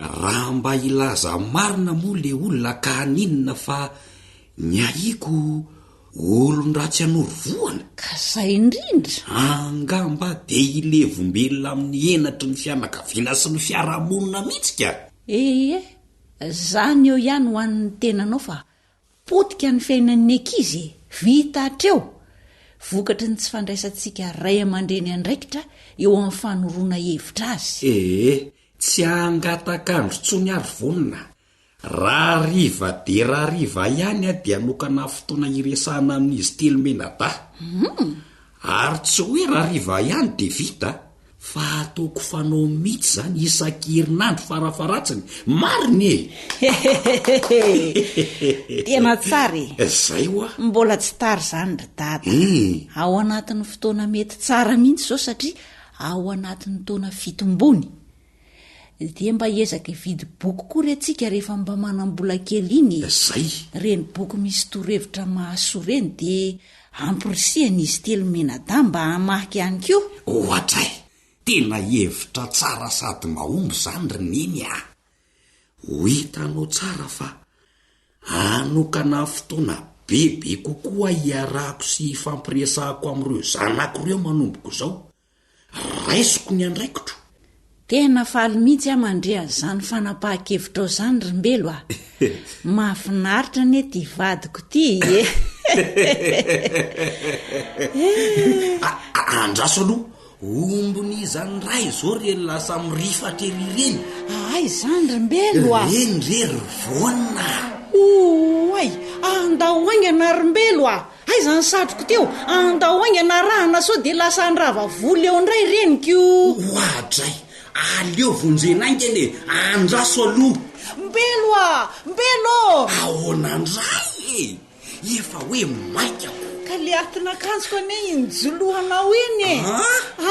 Raha mba ilaza marina moa le olona ka aninona fa ny ahiko olon-dratsy anoro voana ka zay indrindra angamba de ilevombelona amin'ny enatry ny fianakaviana sy ny fiarahamonina mihitsika. zany eo ihany ho an'ny tenanao fa potika ny fiainan'ny ankizy vita hatreo vokatry ny tsy fandraisantsika ray aman-dreny andraikitra eo amin'ny fanorona hevitra azy. Tsy angatakandro tsony ary vonina raha riva de raha riva ihany a dia anokana fotoana iresahana amin'izy telomenada ary tsy hoe raha riva ihany de vita fa ataoko fanao mihitsy zany isan-kerinandro farafaratsiny mariny tena tsara zay oa mbola tsy tary zany ry dada ao anatin'ny fotoana mety tsara mihitsy zao satria ao anatin'ny taona fitombony dia mba hiezaka vidy boky koa ry atsika rehefa mba manam-bola kely iny zay reny boky misy torohevitra mahasoa reny dia ampirisiana izy telomenada mba hamaky ihany koa ohatray tena hevitra tsara sady mahomby zany rineny ho hitanao tsara fa anokana fotoana bebe kokoa hiarahako sy fampiresahako amin'ireo zanak'ireo manomboko zao raisiko ny andraikitro tena faly mihitsy amandrea zany fanapahan-kevitra ao zany rimbelo mahafinaritra ne ty vadiko ty andraso aloha ombony zany ray zao reny lasa mirifatra erireny ay zany rimbelo reny rery voana oay andahoaingana rimbelo ay zany satroko teo andahoaingana rahana sao de lasa andrava voly eo indray reniko ohatray aleo vonjenaingany andraso aloha mbelo ahoanandray efa hoe maikako ka le atin'akanjoko ane injolohanao iny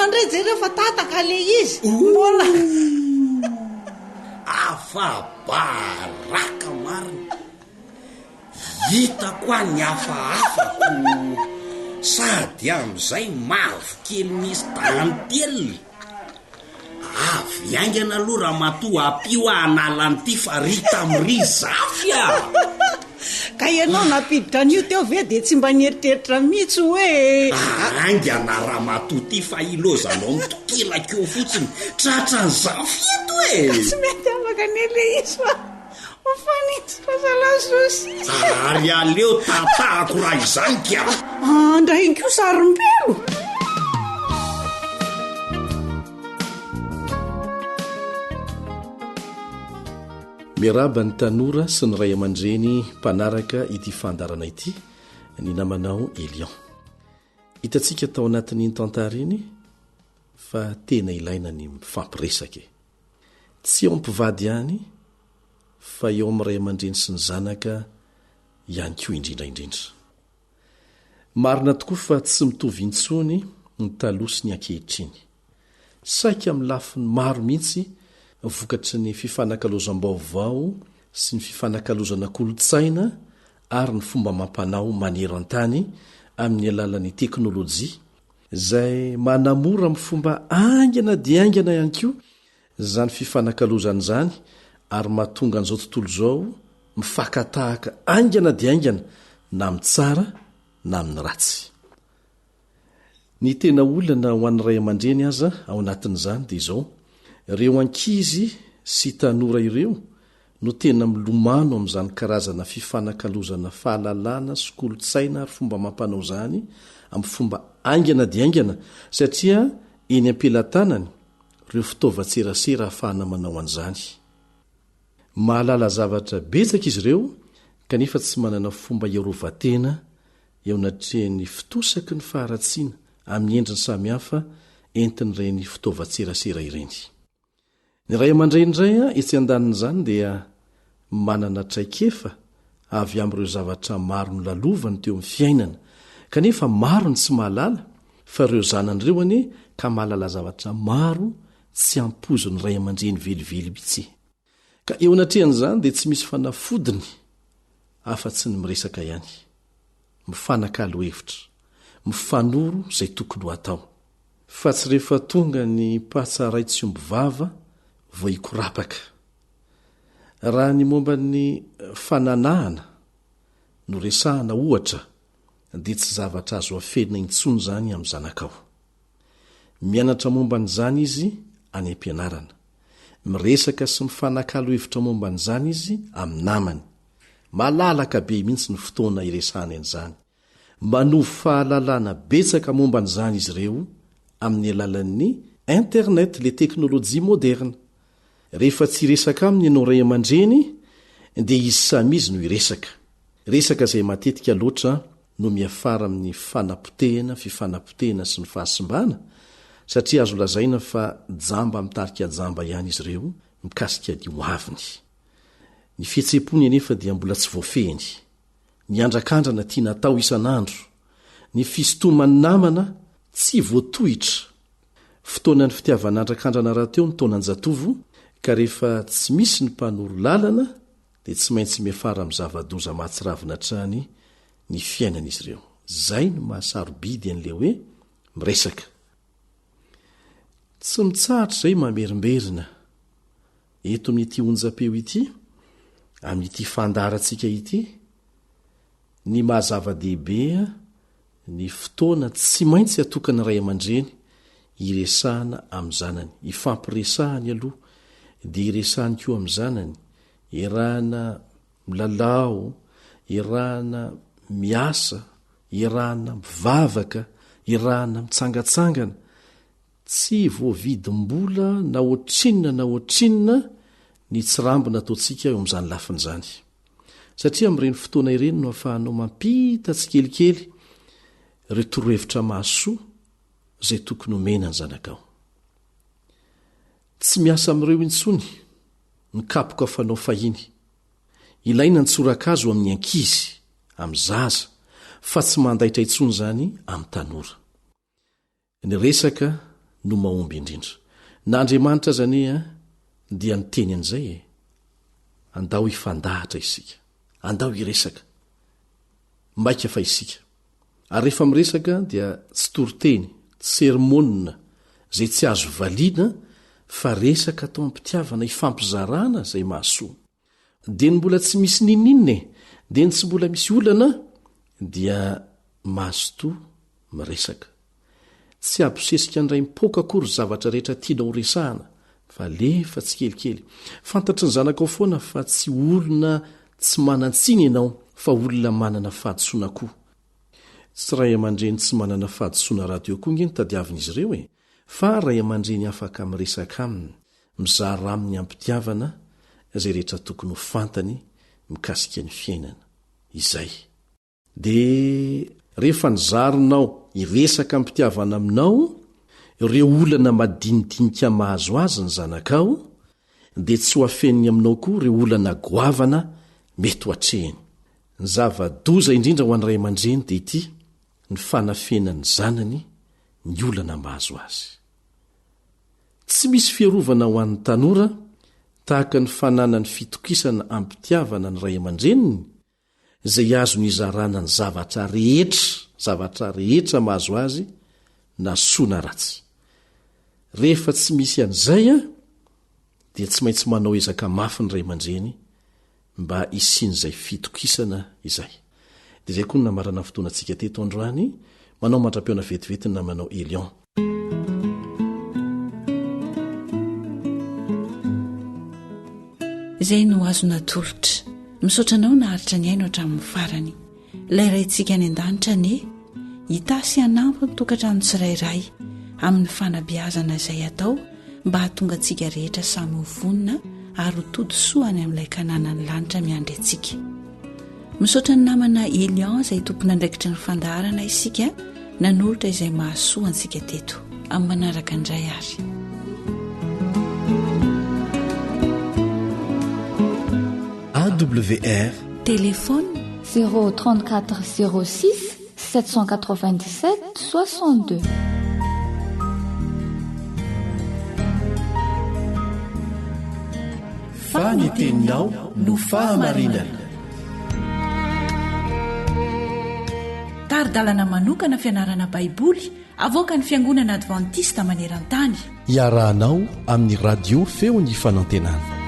andray jereo fa tataka le izy mbola afabaraka marina hitako any hafaafako sady am'izay mavokely misy dantely avy aingana aloha raha matoa apio analan'ity fa rita am'ry zafya ka ianao napiditra an'io teo ve de tsy mba nieritreritra mihitsy hoe angana raha matoa ty fa ilozanao mitokilakeo fotsiny tratra ny zafy eto tsy mety afaka nele izy fa ofanitsy fasalasosy ary aleo tatahako raha izany ka andrainko sarombelo miaraba ny tanora sy ny ray aman-dreny mpanaraka ity fandarana ity ny namanao Elion. Hitantsika tao anatin'iny tantara iny fa tena ilaina ny mifampiresaka tsy eo ampivady ihany fa eo amin'ny ray aman-dreny sy ny zanaka ihany koa indrindraindrindra. Marina tokoa fa tsy mitovy intsony ny taloha sy ny ankehitriny saika amin'ny lafiny maro mihitsy vokatry ny fifanankalozam-baovao sy ny fifanakalozana kolotsaina ary ny fomba mampanao maneran-tany amin'ny alalan'ny teknôlôjia izay manamora amin'ny fomba aingana dia aingana ihany koa zany fifanakalozana izany ary mahatonga an'izao tontolo izao mifakatahaka aingana dia aingana na amin'ny tsara na amin'ny ratsy. Ny tena olana ho an'ny ray aman-dreny aza ao anatin'izany dia izao ireo ankizy sy tanora ireo no tena milomano amin'izany karazana fifanakalozana fahalalana sy kolotsaina ary fomba mampanao zany amin'ny fomba aingana dia aingana satria eny am-pelantanany ireo fitaovan-tserasera ahafahana manao an'izany. Mahalala zavatra betsaka izy ireo kanefa tsy manana fomba iarovatena eo anatrehany fitosaky ny faharatsiana amin'ny endriny samihafa entin'ireny fitaovan-tserasera ireny. Ny ray aman-dreny indray etsy an-danin'izany dia manana traikefa avy amin'ireo zavatra maro ny lalovany teo amin'ny fiainana kanefa maro ny tsy mahalala fa ireo zanan'ireo ane ka mahalala zavatra maro tsy ampozony ray aman-dreny velively mihitsy. Ka eo anatrehan'izany dia tsy misy fanafodiny afa-tsy ny miresaka ihany, mifanakalo hevitra, mifanoro izay tokony ho atao. Fa tsy rehefa tonga ny mpatsaray tsy omby vava vao hikorapaka. Raha ny momba ny fananahana no resahana ohatra dia tsy zavatra azo afenina intsony zany amin'ny zanakao. Mianatra momba n'izany izy any am-pianarana, miresaka sy mifanakalo hevitra momba n'izany izy amin'ny namany. Malalaka be mihitsy ny fotoana iresahany an'izany. Manovo fahalalana betsaka momba n'izany izy ireo amin'ny alalan'ny internet, le teknôlôjia moderna. Rehefa tsy resaka aminy ianao ray aman-dreny dia izy samizy no iresaka. Resaka izay matetika loatra no miafara amin'ny fanapotehana, fifanapotehana sy ny fahasimbana, satria azo lazaina fa jamba mitarika jamba ihany izy ireo mikasika ny hoaviny. Ny fihetsempony anefa dia mbola tsy voafehiny. Ny andrakandrana tia natao isan'andro. Ny fisotoman'ny namana tsy voatohitra. Fotoanan'ny fitiavan'andrakandrana raha teo ny taonanjatovo, ka rehefa tsy misy ny mpanoro lalana dia tsy maintsy miafara amin'ny zava-doza mahatsiravina trany ny fiainan'izy ireo. Zay no mahasarobidy an'le hoe miresaka. Tsy mitsahatra izay mamerimberina eto amin'ity onjam-peo ity, amin'ity fandarantsika ity, ny mahazava-dehibe ny fotoana tsy maintsy atokana ray aman-dreny iresahana amin'ny zanany. Ifampiresahany aloha dia iresahany koa amin'ny zanany, irahana milalao, irahana miasa, irahana mivavaka, irahana mitsangatsangana. Tsy voavidim-bola na ohatrinina ny tsirambina ataontsika eo amin'izany lafin'izany. Satria amin'ireny fotoana ireny no ahafahanao mampita tsy kelikely ireo torohevitra mahasoa izay tokony omena ny zanakao. Tsy miasa amin'ireo intsony mikapoka fanao fahiny. Ilaina ny tsorakazo amin'ny ankizy, amin'ny zaza, fa tsy mandaitra intsony zany amin'ny tanora. Ny resaka no mahomby indrindra. Na Andriamanitra zany dia niteny an'izay andao ifandahatra isika, andao iresaka, maika fa isika. Ary rehefa miresaka dia tsy toriteny, tsy sermonina zay tsy azo valiana, fa resaka atao ampitiavana, ifampizarana zay mahasoa. Dia ny mbola tsy misy nininne, dia ny tsy mbola misy olana, dia mahazotoa miresaka. Tsy abosesika andray mipoka akory zavatra rehetra tianao resahana, fa lefa tsy kelikely. Fantatry ny zanakao foana fa tsy olona tsy manantsiny ianao, fa olona manana fahadisoana koa. Tsy ray aman-dreny tsy manana fahadisoana rahateo koa nge ny tadiavin'izy ireo fa ray aman-dreny afaka miresaka aminy, mizara aminy ampitiavana izay rehetra tokony ho fantany mikasika ny fiainana. Izay. Dia rehefa nizarinao iresaka ampitiavana aminao ireo olana madinidinika mahazo azy ny zanakao, dia tsy ho afeniny aminao koa ireo olana goavana mety ho atrehiny. Ny zava-doza indrindra ho an'ny ray aman-dreny dia ity, ny fanafenany zanany ny olana mahazo azy. Tsy misy fiarovana ho an'ny tanora tahaka ny fananany fitokisana ampitiavana ny ray aman-dreniny izay azo nizarana ny zavatra rehetra mahazo azy na soa na ratsy. Rehefa tsy misy an'izay dia tsy maintsy manao ezaka mafy ny ray aman-dreny mba isian'izay fitokisana izay. Dia izay koa ny namarana fotoana antsika teto androany, manao mandra-peona vetivetiny na manao Elion. Izay no azona tolotra. Misaotranao naharitra ny aino hatramin'ny farany. Ilay raintsika any an-danitra anie, hitasy hanampy ny tokantrano tsirairay amin'ny fanabeazana izay atao mba hahatonga antsika rehetra samy ho vonina ary ho tody soany amin'ilay kananany lanitra miandry antsika. Misaotra ny namana Elion izay tompona andraikitra ny fandaharana isika nanolotra izay mahasoa antsika teto amin'ny manaraka indray ary. AWR Téléphone 034 06 797 62. Faniteninao no fahamarinana. Taridalana manokana fianarana baiboly avoaka ny Fiangonana Adventista maneran-tany. Iarahanao amin'ny radio feo ny fanantenana.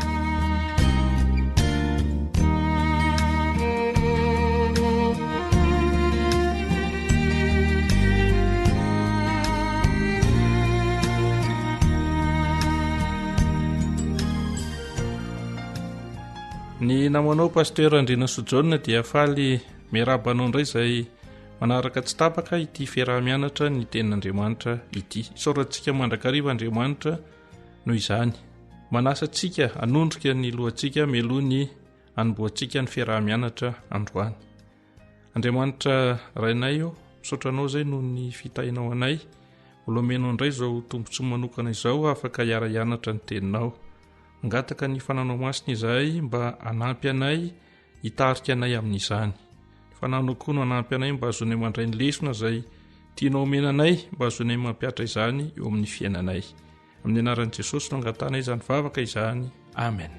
Ny namanao pasteur Andrina Sojaona dia faly miarabanao indray izay manaraka tsy tapaka ity fiarah-mianatra ny tenin'Andriamanitra ity. Isaorantsika mandrakariva Andriamanitra noho izany. Manasantsika hanondrika ny lohantsika meloha ny hanomboantsika ny fiarah-mianatra androany. Andriamanitra rainay io, misaotranao izay noho ny fitahinao anay. Olomenao indray izao tombontsoa manokana izao afaka hiara-hianatra ny teninao. Ngataka ny fananao masina izahay mba hanampy anay hitarika anay amin'izany. Fananao koa no hanampy anay mba azonay mandray ny lesona izay tianao omenanay mba azonay mampiatra izany eo amin'ny fiainanay. Amin'ny anaran'i Jesosy no angatana izany vavaka izany. Amen.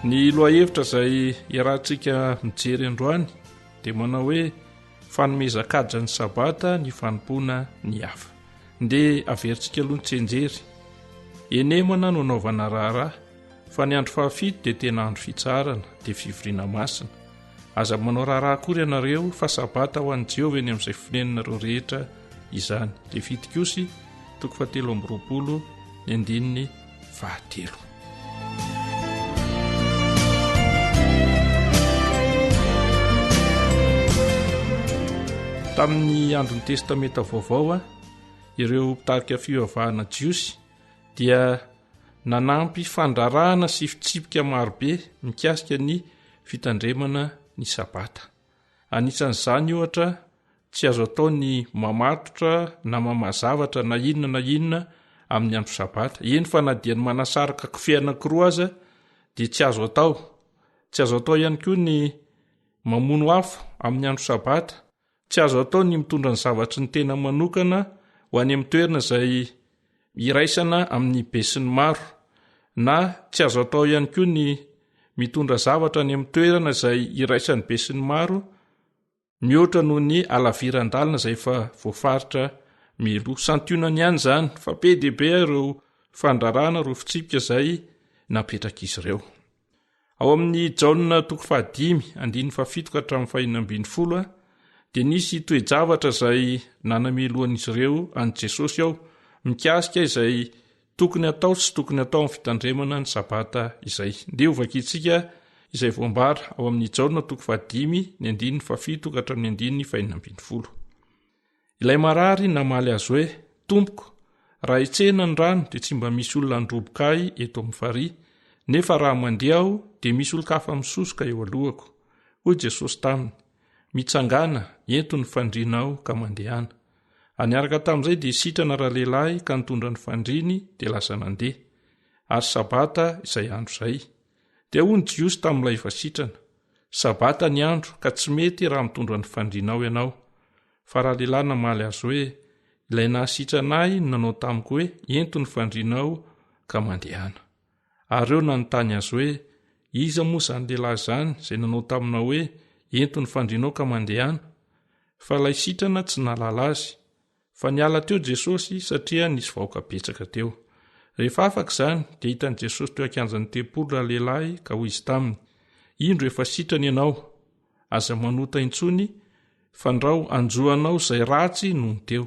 Ny lohahevitra izay iarahantsika mijery androany dia manao hoe fanomezan-kaja ny sabata ny fanompoana ny hafa. Nde averintsika aloha ny tsenjery. Enemana no anaovana raharaha, fa ny andro fahafito dia tena andro fitsarana dia fivoriana masina. Aza manao raharaha akory ianareo fa sabata ho an'i Jehovah eny amin'izay fineninareo rehetra izany. Levitikosy 7:20-9. Tamin'ny andron'ny testamenta vaovao ireo mpitarika fivavahana jiosy dia nanampy fandrarahana sy fitsipika marobe mikasika ny fitandremana ny sabata. Anisan'izany ohatra tsy azo atao ny mamatotra na mamazavatra na inona amin'ny andro sabata. Eny fa na dia ny manasaraka kofehy anankiroa aza dia tsy azo atao. Tsy azo atao ihany koa ny mamono afo amin'ny andro sabata. Tsy azo atao ny mitondra ny zavatry ny tena manokana ho any amin'ny toerana izay iraisana amin'ny be sy ny maro, na tsy azo atao ihany koa ny mitondra zavatra any amin'ny toerana izay iraisan'ny be sy ny maro, mihoatra noho ny alaviran-dalina izay efa voafaritra milo. Santionany ihany izany fa be dia be ireo fandrarana ro fitsipika izay napetraka izy ireo. Ao amin'ny Jaona 5:7-7 dia nisy toe-javatra izay nanamelohan'izy ireo an'i Jesosy ao mikasika izay tokony atao sy tokony atao amin'ny fitandremana ny sabata izay. Nde ho vakiantsika izay voambara ao amin'ny Jaona 5:7-8. Ilay marary namaly azy hoe, Tompoko, raha itsena ny rano dia tsy mba misy olona androboka ahy eto amin'ny farihy, nefa raha mandeha aho dia misy olon-kafa misosoka eo alohako. Hoy Jesosy taminy, mitsangana ento ny fandrianao ka mandehana. Aniaraka tamin'izay dia sitrana rahalehilahy ka nitondra ny fandriny dia lasa nandeha. Ary sabata izay andro izay. Dia hoy ny jiosy tamin'ilay efa sitrana, sabata ny andro ka tsy mety raha mitondra ny fandrinao ianao. Fa rahalehilahy namaly azy hoe, ilay nahasitrana ahy nanao tamiko hoe ento ny fandrinao ka mandehana. Ary eo nanontany azy hoe, iza moa izany lehilahy izany izay nanao taminao hoe ento ny fandrinao ka mandehana? Fa ilay sitrana tsy nalala azy. Fa niala teo Jesosy satria nisy vahoaka betsaka teo. Rehefa afaka izany dia hitan'i Jesosy teo akanjan'ny tempolo rahalehilahy ka hoy izy taminy, indro efa sitrana ianao, aza manota intsony, fandrao anjoanao izay ratsy noho ny teo.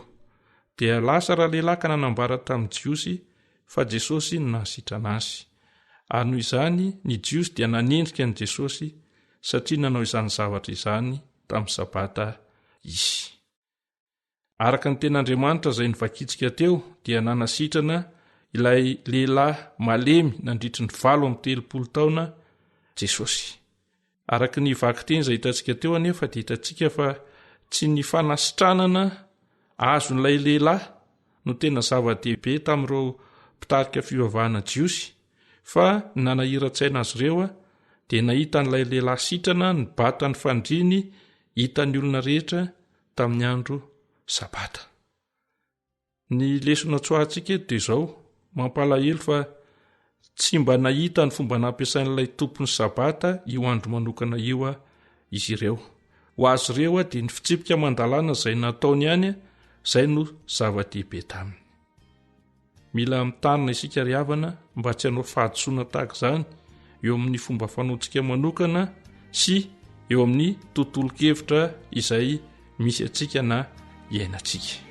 Dia lasa rahalehilahy ka nanambara tamin'ny jiosy fa Jesosy no nahasitrana azy. Ary noho izany ny jiosy dia nanendrika an'i Jesosy satria nanao izany zavatra izany tamin'ny sabata izy. Araka ny ten'Andriamanitra izay nivakitsika teo dia nanasitrana ilay lehilahy malemy nandritry ny 7 taona Jesosy. Araka ny vaky-teny izay hitantsika teo anefa dia hitantsika fa tsy ny fanasitranana azon'ilay lehilahy no tena zava-dehibe tamin'ireo mpitarika fivavahana jiosy, fa nanahira-tsaina azy ireo dia nahita n'ilay lehilahy sitrana ny batany fandriny hitan'ny olona rehetra tamin'ny andro sabata. Ny lesona tsoahantsika dia izao, mampalahelo fa tsy mba nahita ny fomba nampiasain'ilay tompony sabata io andro manokana io izy ireo. Ho azy ireo dia ny fitsipika mandalana izay nataony ihany izay no zava-dehibe taminy. Mila mitanina isika ry havana mba tsy hanao fahadosoana tahaka izany eo amin'ny fomba fanoantsika manokana sy eo amin'ny tontolo-kevitra izay misy antsika na iainantsika.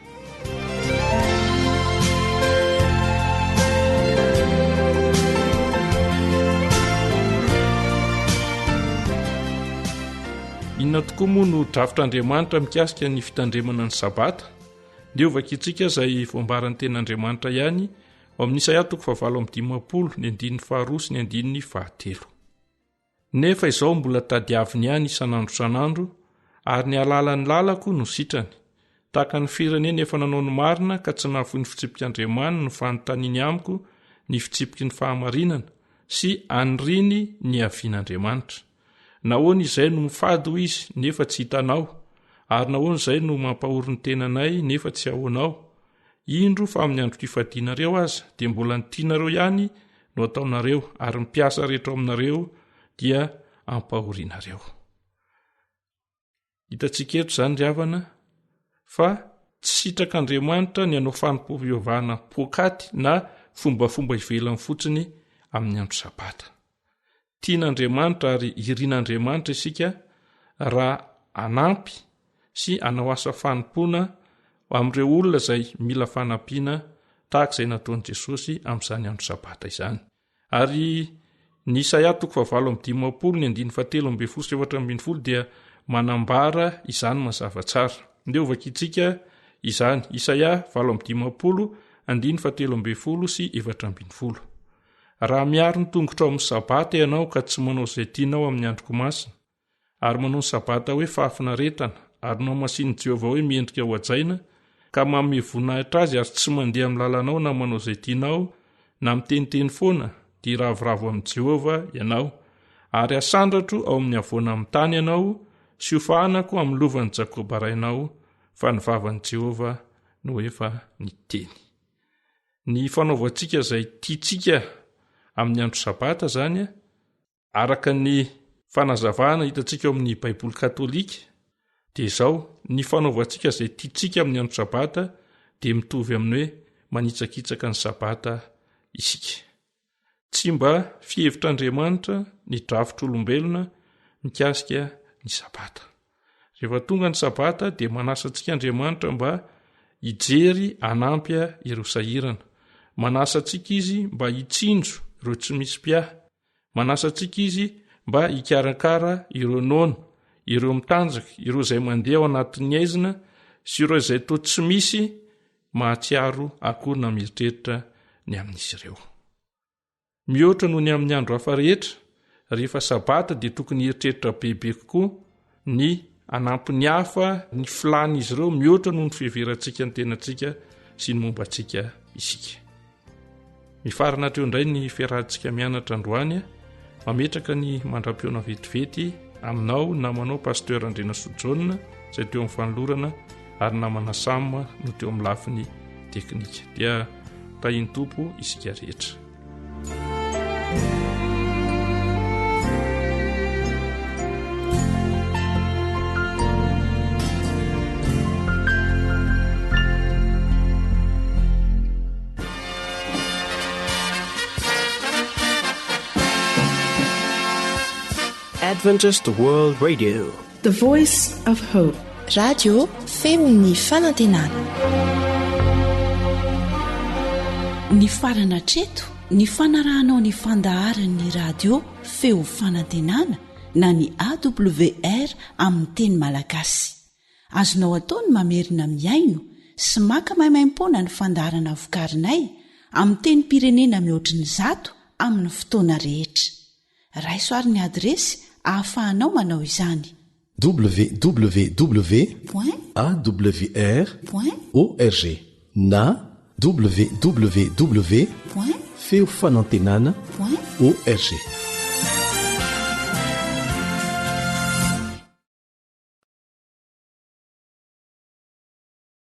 inona tokoa moa no drafitr'Andriamanitra mikasika ny fitandremana ny sabata dia ovakitsika izay voambarany ten'Andriamanitra ihany ao amin'ny Isaia 40:2-3 nefa izao mbola tadiaviny ihany isan'andro isan'andro ary ny alalan'ny lalako no sitrany tahaka ny firenena efa nanao ny marina ka tsy nahafoy ny fitsipik'Andriamanitra no fanontaniany amiko ny fitsipiky ny fahamarinana sy aniriny ny avian'Andriamanitra. Nahoana izay no mifady ho izy nefa tsy hitanao ary nahoana izay no mampahory ny tenanay nefa tsy ahoanao. Indro fa amin'ny andro fifadianareo aza dia mbola ny tianareo ihany no ataonareo ary mipiasa rehetra aminareo dia ampahorianareo. Hitantsika eto izany ry havana fa tsy sitrak'Andriamanitra ny hanao fanompiovana pokaty na fombafomba ivelany fotsiny amin'ny andro sabata. Tian'Andriamanitra ary irian'Andriamanitra isika raha anampy sy anao asa fanompoana amin'ireo olona izay mila fanampiana tahaka izay nataon'i Jesosy amin'izany andro sabata izany. Ary ny Isaia 40:17-20 dia manambara izany mazava tsara. Ndeo vakitsika izany Isaia 40:17-20. Raha miaro ny tongotra ao amin'ny sabata ianao ka tsy manao izay tianao amin'ny androko masina ary manao ny sabata hoe fahafinaretana ary no masiany Jehovah hoe miendrika ho ajaina ka manome voninahitra azy ary tsy mandeha amin'ny lalanao na manao izay tianao na miteniteny foana dia ravoravo amin'ny Jehovah ianao ary asandratro ao amin'ny avoana amin'ny tany ianao sy hofahanako amin'ny lovan'i Jakoba rainao fa ny vavan'i Jehovah no efa niteny. Ny fanaovantsika izay tiantsika amin'ny andro sabata zany araka ny fanazavana hitantsika ao amin'ny Baiboly Katolika dia izao ny fanaovantsika izay tiantsika amin'ny andro sabata dia mitovy amin'ny hoe manitsakitsaka ny sabata isika. Tsy mba fihevitr'Andriamanitra ny drafitr'olombelona mikasika ny sabata. Rehefa tonga ny sabata dia manasa antsika Andriamanitra mba hijery anampya ireo sahirana. Manasa antsika izy mba hitsinjo ireo tsy misy piahy. Manasa antsika izy mba hikarakara ireo noana, ireo mitanjaka, ireo izay mandeha ao anatin'ny aizina sy ireo izay toa tsy misy mahatsiaro akory na mieritreritra ny amin'izy ireo. Mihoatra noho ny amin'ny andro hafa rehetra, rehefa sabata dia tokony eritreritra bebe kokoa ny anampy ny hafa ny filan'izy ireo mihoatra noho ny fiheverantsika ny tenantsika sy ny mombantsika isika. Mifarana hatreo indray ny fiarahantsika mianatra androany, mametraka ny mandram-piona vetivety aminao namanao Pasteur Andrena Sojourna izay teo amin'ny fanolorana ary namana Sam no teo amin'ny lafiny teknika. Dia tahiny tompo isika rehetra. Adventist World Radio, the voice of hope. Radio femon'ny fanantenana. Ny farana treto, ny fanarahanao ny fandaharan'ny radio feo fanantenana na ny AWR amin'ny teny malagasy. Azonao atao ny mamerina miaino sy maka maimaim-poana ny fandaharana vokarinay amin'ny teny pirenena mihoatriny 100 amin'ny fotoana rehetra. Raisoaryn'ny adresy ahafahanao manao izany. www.awr.org na www.feofanantenana.org.